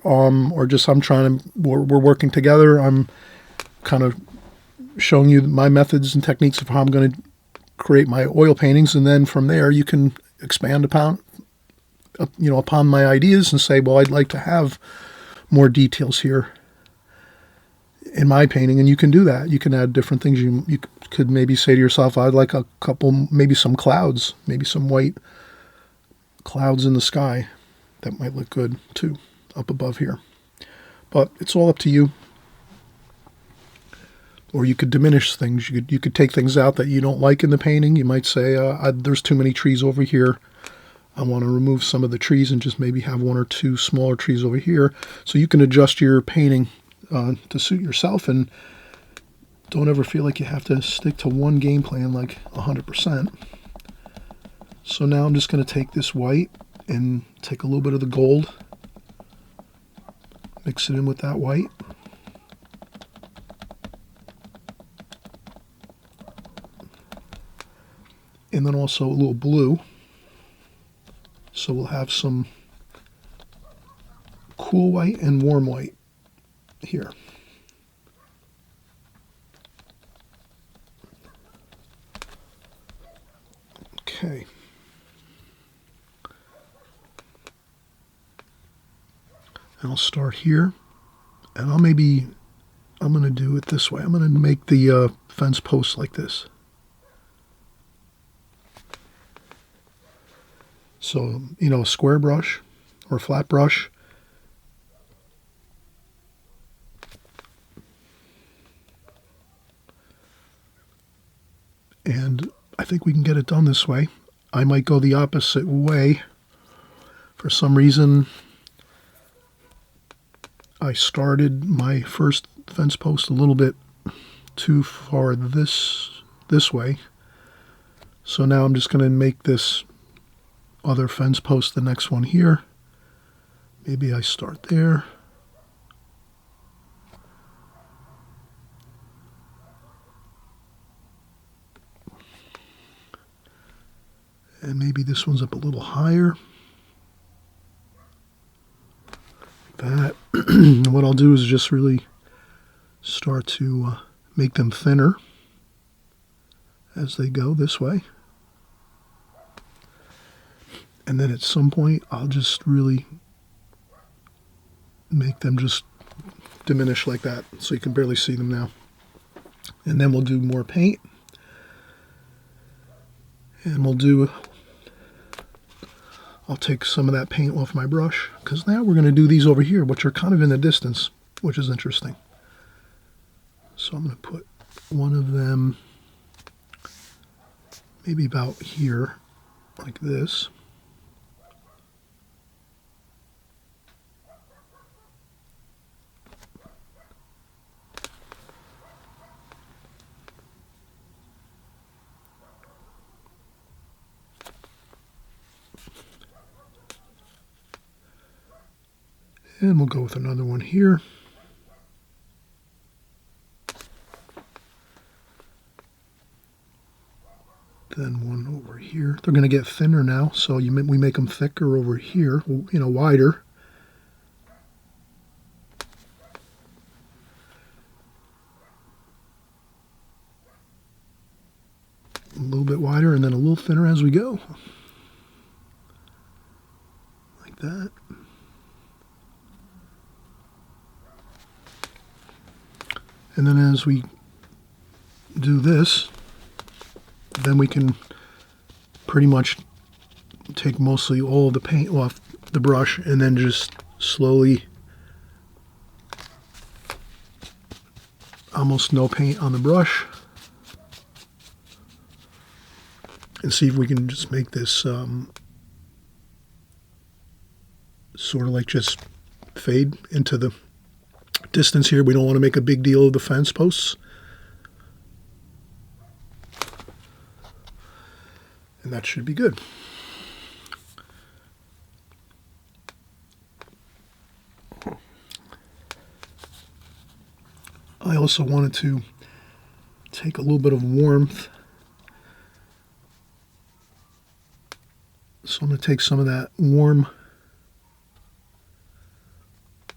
or just we're working together. I'm kind of showing you my methods and techniques of how I'm going to create my oil paintings, and then from there you can expand upon my ideas and say, well, I'd like to have more details here in my painting, and you can do that. You can add different things. You could maybe say to yourself, I'd like a couple, maybe some clouds, maybe some white clouds in the sky. That might look good too, up above here. But it's all up to you. Or you could diminish things. You could take things out that you don't like in the painting. You might say, there's too many trees over here. I want to remove some of the trees and just maybe have one or two smaller trees over here. So you can adjust your painting to suit yourself, and don't ever feel like you have to stick to one game plan like 100%. So now I'm just going to take this white and take a little bit of the gold, mix it in with that white. And then also a little blue. So we'll have some cool white and warm white here. Okay. And I'll start here, and I'm going to do it this way. I'm going to make the fence post like this. So, a square brush or a flat brush. And I think we can get it done this way. I might go the opposite way. For some reason, I started my first fence post a little bit too far this way. So now I'm just going to make this other fence post the next one here. Maybe I start there. And maybe this one's up a little higher. That. And what I'll do is just really start to make them thinner as they go this way. And then at some point, I'll just really make them just diminish like that, so you can barely see them now. And then we'll do more paint. And I'll take some of that paint off my brush, because now we're going to do these over here, which are kind of in the distance, which is interesting. So I'm going to put one of them maybe about here, like this. And we'll go with another one here. Then one over here. They're going to get thinner now, so we make them thicker over here, wider. A little bit wider and then a little thinner as we go. Like that. And then as we do this, then we can pretty much take mostly all the paint off the brush and then just slowly, almost no paint on the brush, and see if we can just make this sort of like just fade into the distance here. We don't want to make a big deal of the fence posts. And that should be good. I also wanted to take a little bit of warmth. So I'm going to take some of that warm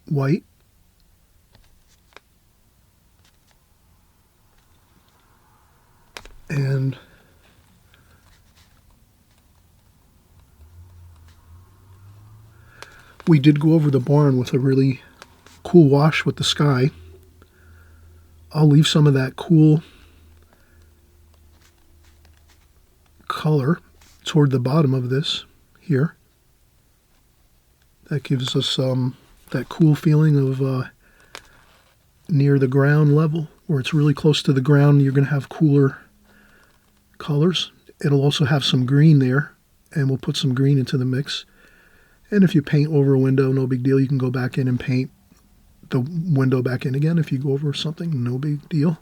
white and we did go over the barn with a really cool wash with the sky. I'll leave some of that cool color toward the bottom of this here. That gives us that cool feeling of near the ground level, where it's really close to the ground. You're going to have cooler colors. It'll also have some green there, and we'll put some green into the mix. And if you paint over a window, no big deal. You can go back in and paint the window back in again if you go over something, no big deal.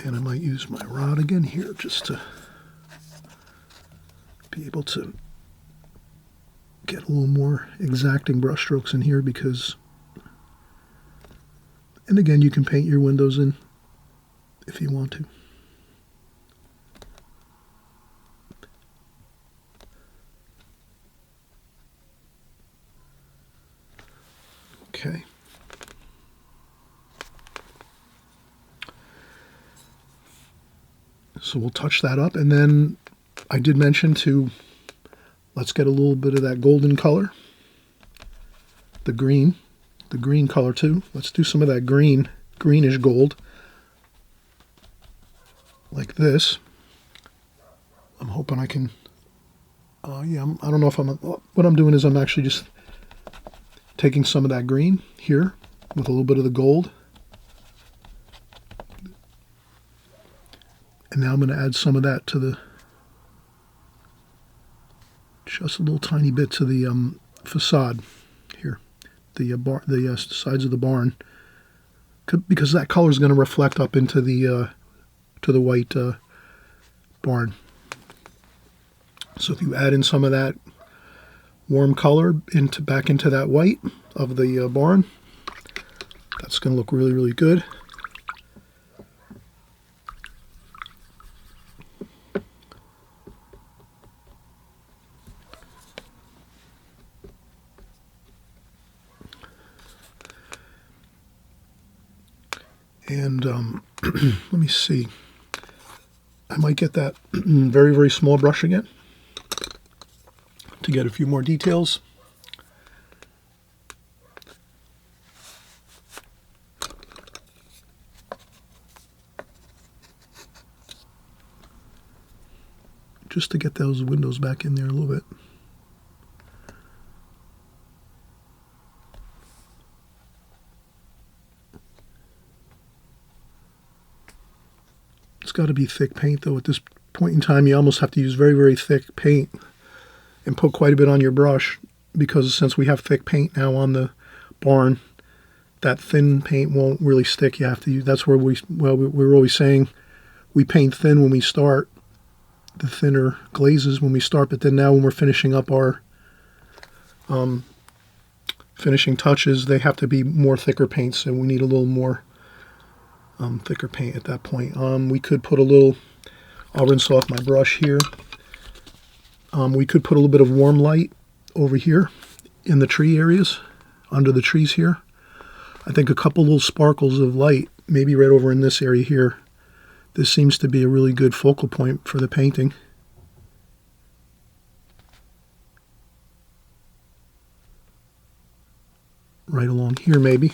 And I might use my rod again here just to be able to get a little more exacting brush strokes in here, because, and again, you can paint your windows in if you want to. Okay. So we'll touch that up, and then I did mention let's get a little bit of that golden color, the green color too. Let's do some of that greenish gold, like this. I'm hoping I can, yeah, I don't know if what I'm doing is I'm actually just taking some of that green here with a little bit of the gold. And now I'm going to add some of that to just a little tiny bit to the facade here, the sides of the barn, because that color is going to reflect up into the white barn. So if you add in some of that warm color back into that white of the barn, that's going to look really, really good. And let me see. I might get that very, very small brush again to get a few more details. Just to get those windows back in there a little bit. It's got to be thick paint though. At this point in time, you almost have to use very, very thick paint and put quite a bit on your brush, because since we have thick paint now on the barn, that thin paint won't really stick. You have to use, that's where we're always saying we paint thin when we start, the thinner glazes when we start, but then now when we're finishing up our finishing touches, they have to be more thicker paints, and we need a little more thicker paint at that point. We could put a little, I'll rinse off my brush here. We could put a little bit of warm light over here in the tree areas, under the trees here. I think a couple little sparkles of light, maybe right over in this area here. This seems to be a really good focal point for the painting. Right along here maybe.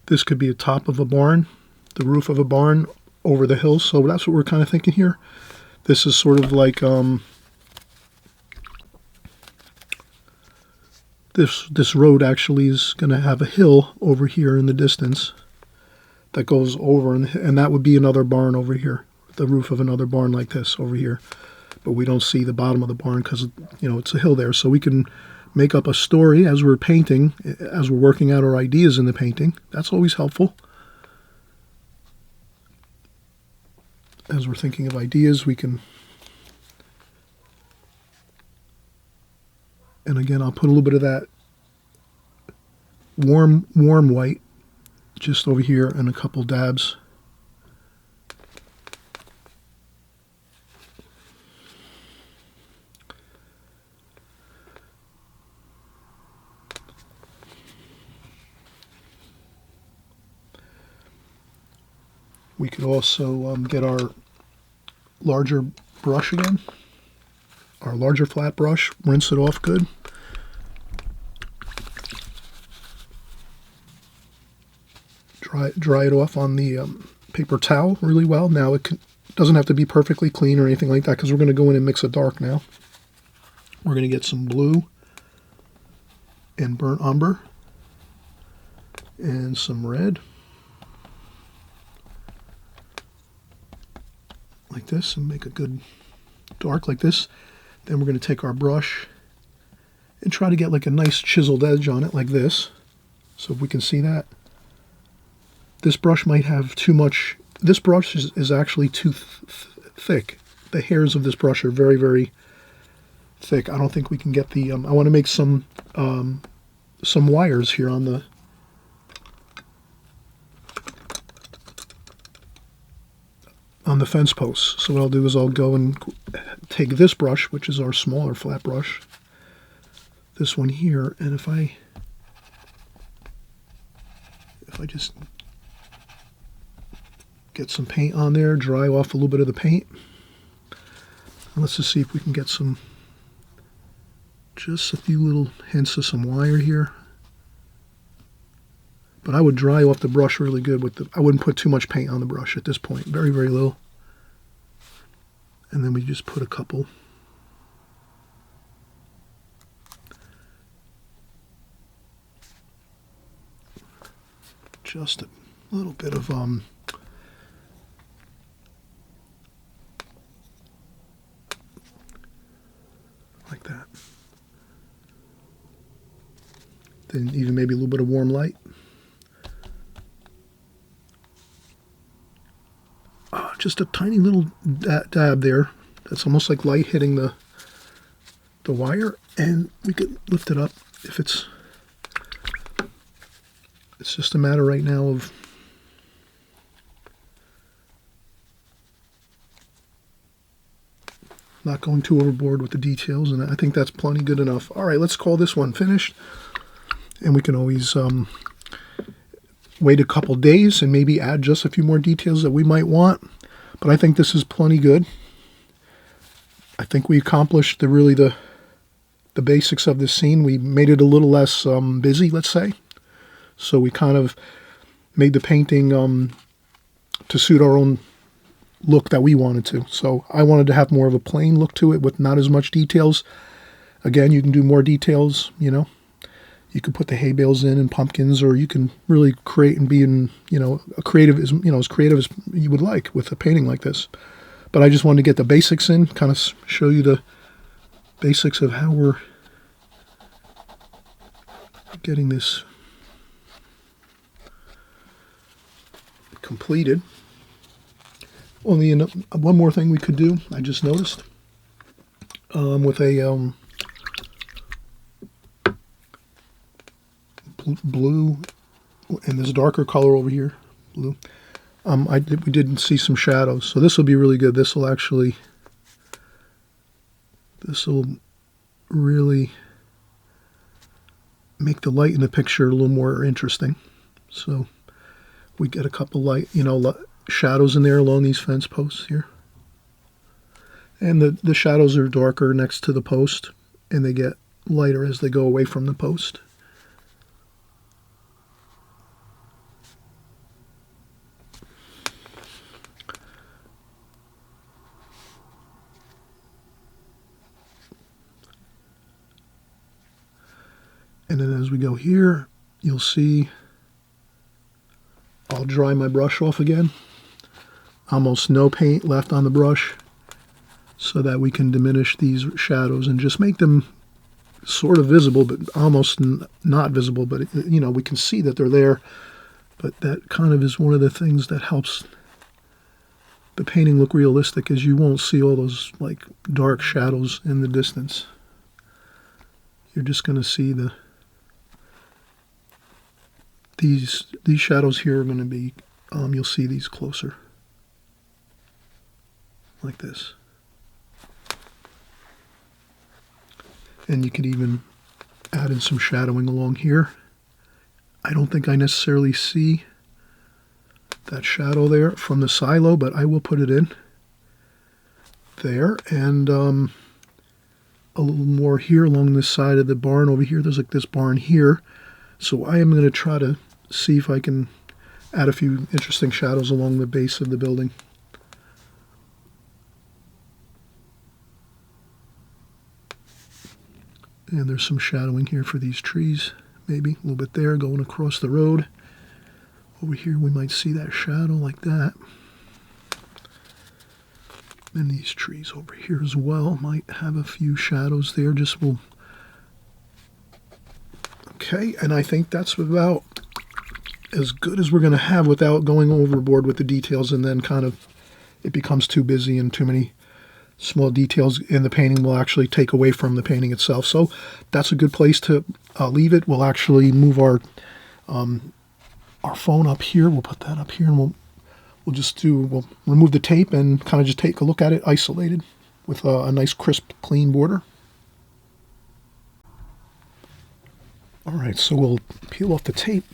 This could be the top of a barn, the roof of a barn over the hill. So that's what we're kind of thinking here. This is sort of like this road actually is going to have a hill over here in the distance that goes over, and that would be another barn over here, the roof of another barn like this over here. But we don't see the bottom of the barn because, you know, it's a hill there. So we can make up a story as we're painting, as we're working out our ideas in the painting. That's always helpful. As we're thinking of ideas, we can, and again, I'll put a little bit of that warm white just over here and a couple dabs. We could also get our larger brush again, our larger flat brush, rinse it off good. Dry it off on the paper towel really well. Now it doesn't have to be perfectly clean or anything like that, because we're going to go in and mix a dark now. We're going to get some blue and burnt umber and some red. Like this, and make a good dark like this. Then we're going to take our brush and try to get like a nice chiseled edge on it like this. So if we can see that. This brush might have too much. This brush is actually too thick. The hairs of this brush are very, very thick. I don't think we can get the, I want to make some wires here on the fence posts. So what I'll do is I'll go and take this brush, which is our smaller flat brush, this one here, and if I just get some paint on there, dry off a little bit of the paint, and let's just see if we can get some, just a few little hints of some wire here. But I would dry off the brush really good with I wouldn't put too much paint on the brush at this point, very, very little. And then we just put a couple. Just a little bit of like that. Then even maybe a little bit of warm light. Just a tiny little dab there. That's almost like light hitting the wire, and we could lift it up if it's just a matter right now of not going too overboard with the details, and I think that's plenty good enough. All right, let's call this one finished, and we can always wait a couple days and maybe add just a few more details that we might want. But I think this is plenty good. I think we accomplished the basics of this scene. We made it a little less busy, let's say. So we kind of made the painting to suit our own look that we wanted to. So I wanted to have more of a plain look to it with not as much details. Again, you can do more details, you know. You could put the hay bales in and pumpkins, or you can really create and be in, you know, as creative as you would like with a painting like this. But I just wanted to get the basics in, kind of show you the basics of how we're getting this completed. Only one more thing we could do, I just noticed, with a blue and this darker color over here, blue. We did see some shadows, so this will be really good. This will really make the light in the picture a little more interesting. So we get a couple light, shadows in there along these fence posts here, and the shadows are darker next to the post, and they get lighter as they go away from the post. And then as we go here, you'll see I'll dry my brush off again. Almost no paint left on the brush, so that we can diminish these shadows and just make them sort of visible, but almost not visible. But, we can see that they're there. But that kind of is one of the things that helps the painting look realistic, is you won't see all those like dark shadows in the distance. You're just going to see these shadows here are going to be, you'll see these closer, like this. And you could even add in some shadowing along here. I don't think I necessarily see that shadow there from the silo, but I will put it in there. And a little more here along this side of the barn over here. There's like this barn here. So I am going to try to see if I can add a few interesting shadows along the base of the building. And there's some shadowing here for these trees, maybe a little bit there going across the road. Over here we might see that shadow like that. And these trees over here as well might have a few shadows there. Okay, and I think that's about as good as we're going to have without going overboard with the details, and then kind of it becomes too busy and too many small details in the painting will actually take away from the painting itself. So that's a good place to leave it. We'll actually move our phone up here. We'll put that up here, and we'll remove the tape and kind of just take a look at it isolated with a nice crisp clean border. All right, so we'll peel off the tape.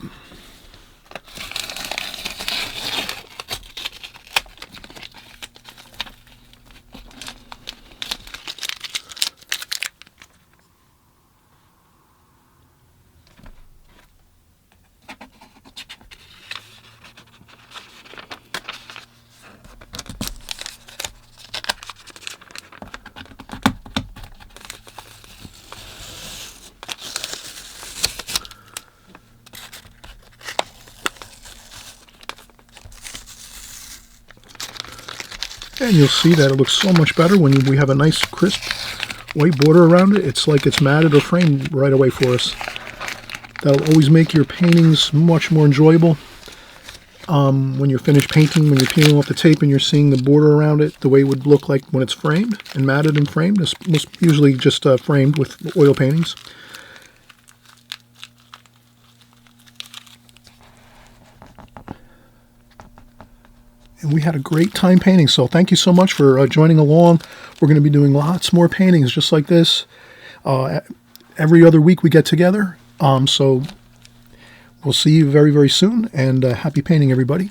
And you'll see that it looks so much better when we have a nice crisp white border around it. It's like it's matted or framed right away for us. That'll always make your paintings much more enjoyable. When you're finished painting, when you're peeling off the tape and you're seeing the border around it, the way it would look like when it's framed and matted and framed. It's usually just framed with oil paintings. And we had a great time painting. So thank you so much for joining along. We're going to be doing lots more paintings just like this. Every other week we get together. So we'll see you very, very soon. And happy painting, everybody.